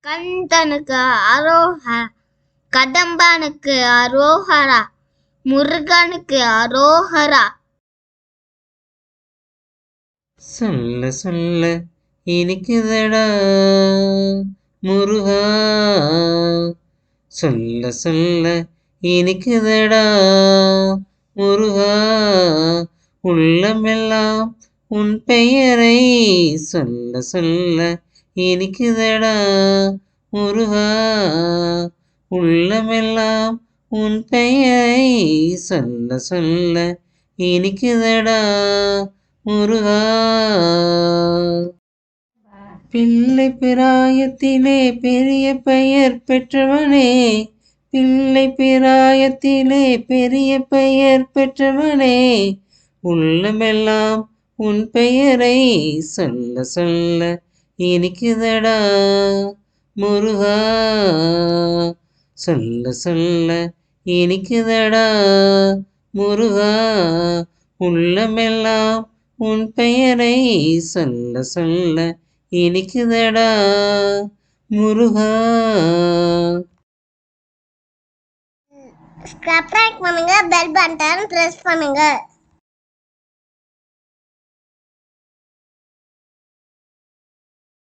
கந்தனுக்கு அரோஹரா, கடம்பனுக்கு அரோஹரா, முருகனுக்கு அரோஹரா. சொல்ல சொல்ல இனிக்குதடா முருகா, சொல்ல சொல்ல இனிக்குதடா முருகா, உள்ளமெல்லாம் உன் பெயரை சொல்ல சொல்ல இனிக்குதடா முருகா, உள்ளமெல்லாம் உன் பெயரை சொல்ல சொல்ல இனிக்குதடா முருகா. பிள்ளை பிராயத்திலே பெரிய பெயர் பெற்றவனே, பிள்ளை பிராயத்திலே பெரிய பெயர் பெற்றவனே, உள்ளமெல்லாம் உன் பெயரை சொல்ல சொல்ல இனிக்குதடா முருகா, சொல்ல சொல்ல இனிக்குதடா முருகா, உள்ளமெல்லாம் உன் பெயரை சொல்ல சொல்ல இனிக்குதடா முருகா. சப்ஸ்கிரைப் பண்ணுங்க, பெல் பட்டன் பிரஸ் பண்ணுங்க.